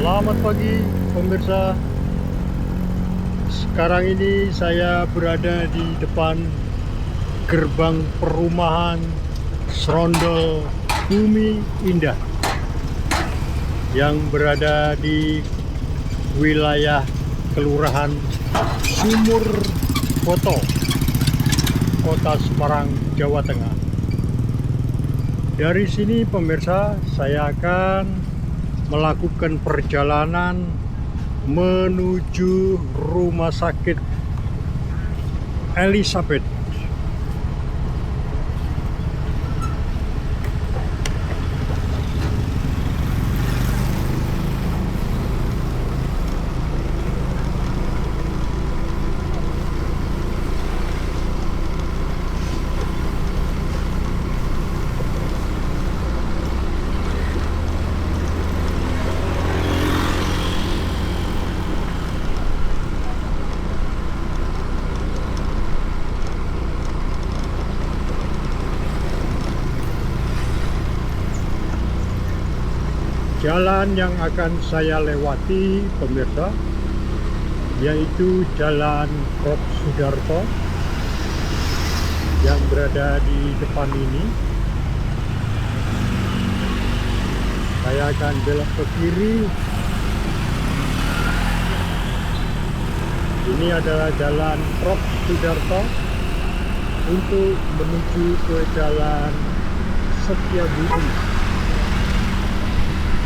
Selamat pagi pemirsa. Sekarang ini saya berada di depan gerbang perumahan Serondol Bumi Indah yang berada di wilayah Kelurahan Sumur Koto, Kota Semarang, Jawa Tengah. Dari sini pemirsa, saya akan melakukan perjalanan menuju Rumah Sakit Elizabeth. Jalan yang akan saya lewati pemirsa yaitu Jalan Prof. Sudarto yang berada di depan ini. Saya akan belok ke kiri. Ini adalah Jalan Prof. Sudarto untuk menuju ke Jalan Setiabudi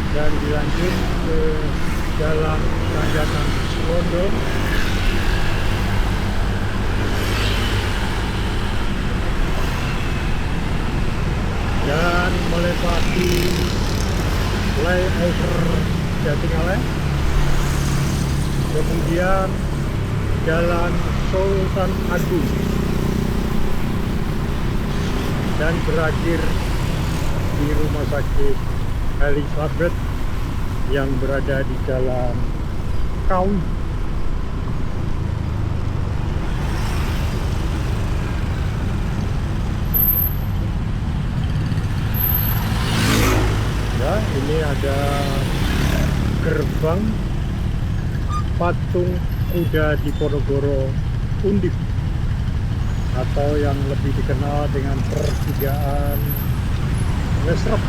dan dilanjut ke Jalan Tanjakan Serondol dan melewati flyover Jatingaleh, kemudian Jalan Sultan Agung dan berakhir di Rumah Sakit Elizabeth yang berada di Jalan Kawi. Ya, ini ada gerbang patung kuda Diponegoro Undip atau yang lebih dikenal dengan pertigaan Mesrep.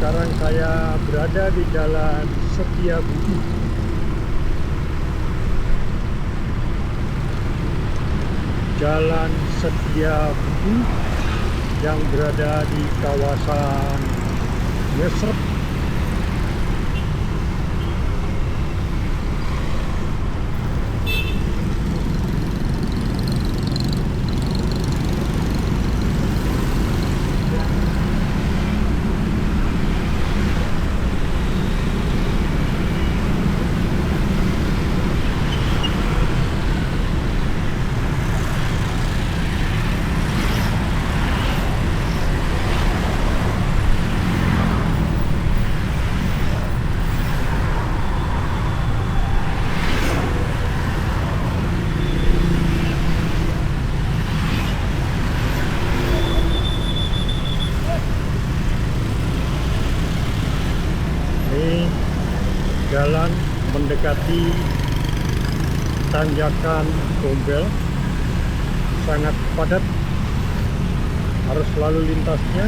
Sekarang saya berada di Jalan Setiabudi. Jalan Setiabudi yang berada di kawasan Mesrep. Ini jalan mendekati tanjakan Gombel, sangat padat arus lalu lintasnya.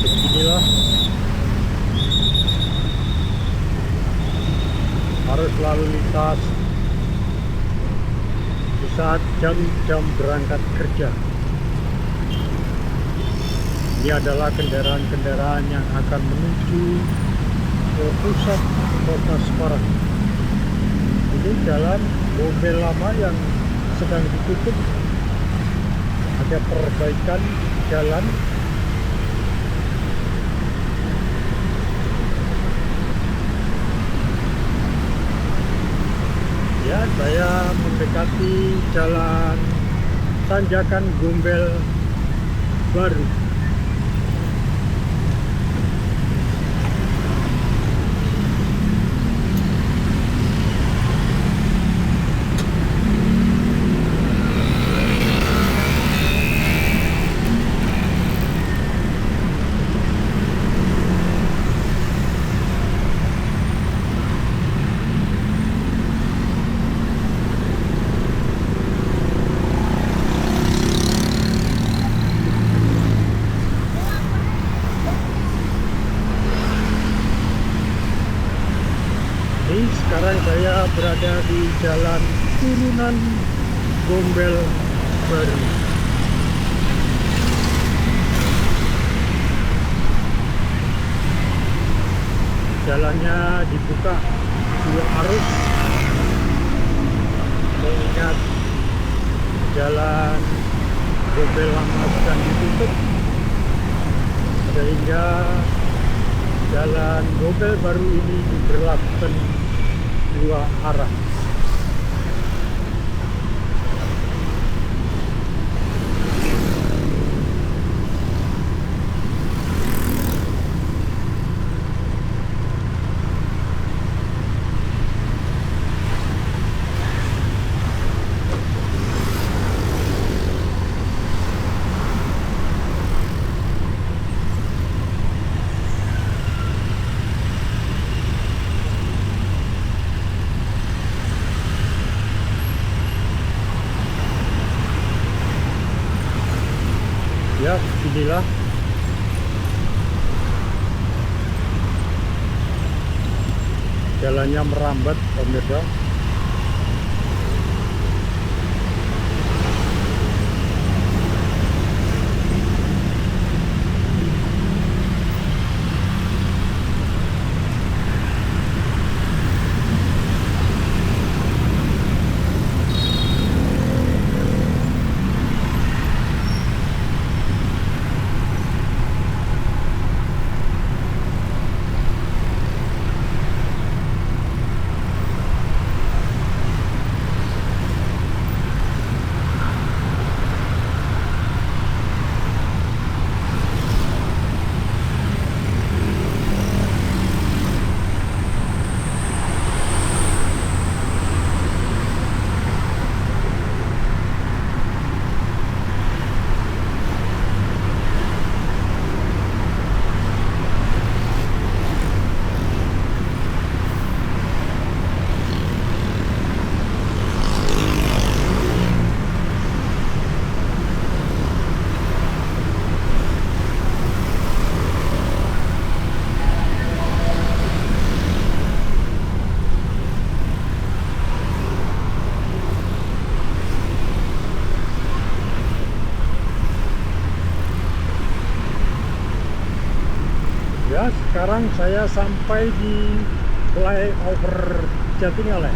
Beginilah arus lalu lintas di saat jam-jam berangkat kerja. Ini adalah kendaraan-kendaraan yang akan menuju ke pusat kota Semarang. Ini jalan Gombel lama yang sedang ditutup ada perbaikan jalan. Ya, saya mendekati jalan Tanjakan Gombel Baru. Sekarang saya berada di jalan turunan Gombel Baru. Jalannya dibuka 2 arus, mengingat jalan Gombel lama sedang ditutup, sehingga jalan Gombel Baru ini diberlakukan 2 arah. Ya, inilah jalannya merambat, pemirsa. Ya, sekarang saya sampai di flyover Jatingaleh.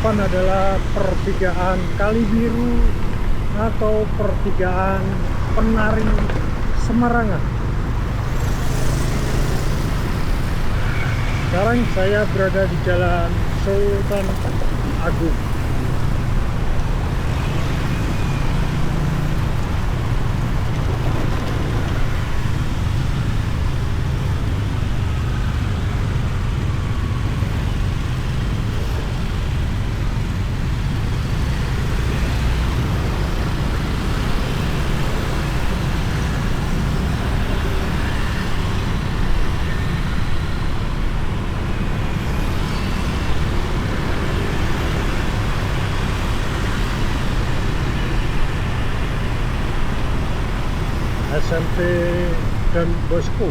depan adalah pertigaan Kalibiru atau pertigaan Penari Semarangan. Sekarang saya berada di Jalan Sultan Agung. SMP Don Bosco,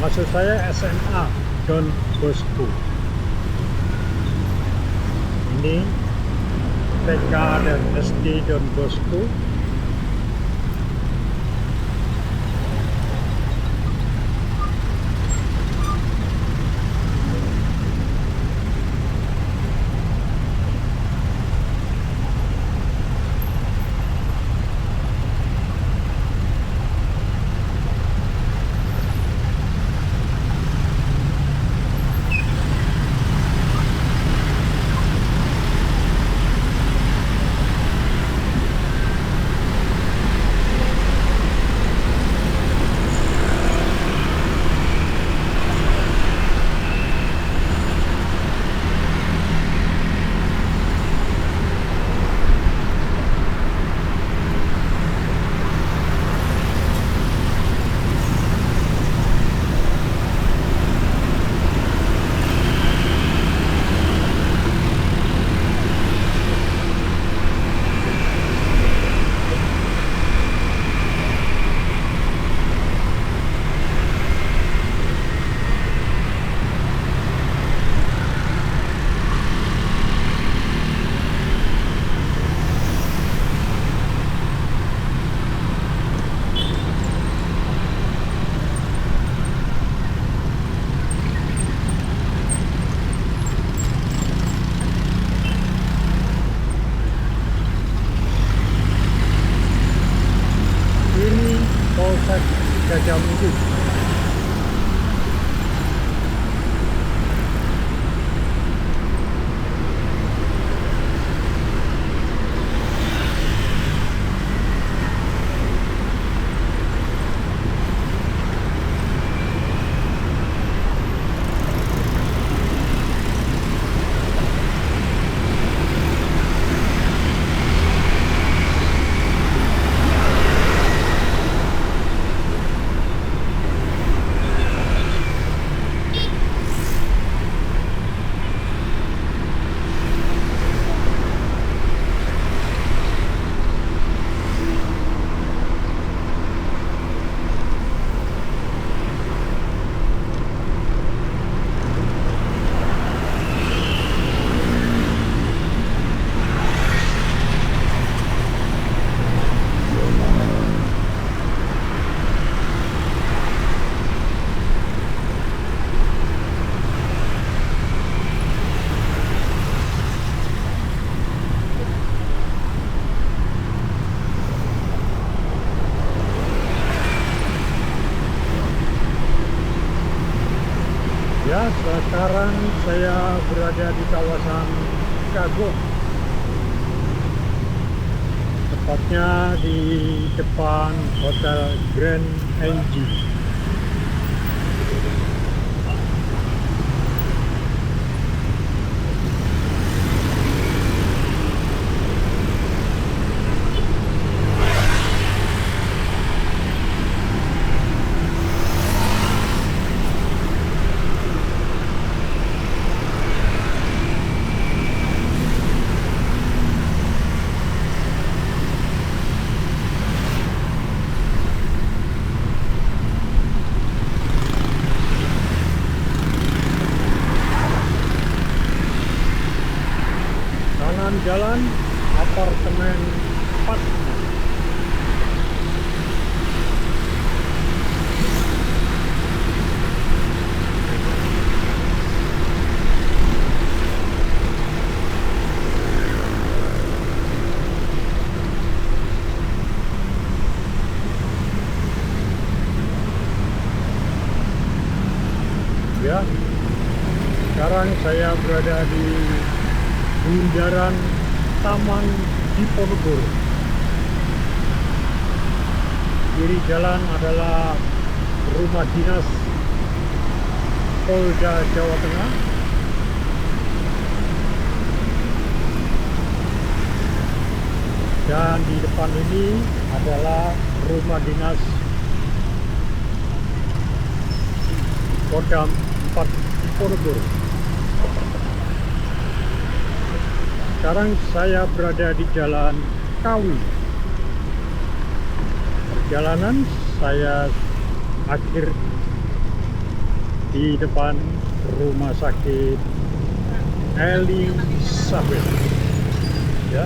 maksud saya SMA Don Bosco. Ini TK dan SD Don Bosco. Polsek Gajahmungku. Ya, sekarang saya berada di kawasan Kagok, tepatnya di depan Hotel Grand NG. Jalan apartemen 4. berada di bundaran Taman Diponegoro. Kiri jalan adalah rumah dinas Polda Jawa Tengah. Dan di depan ini adalah rumah dinas Kodam 4 Diponegoro. Sekarang saya berada di Jalan Kawi. Perjalanan saya akhir di depan rumah sakit Elizabeth, ya.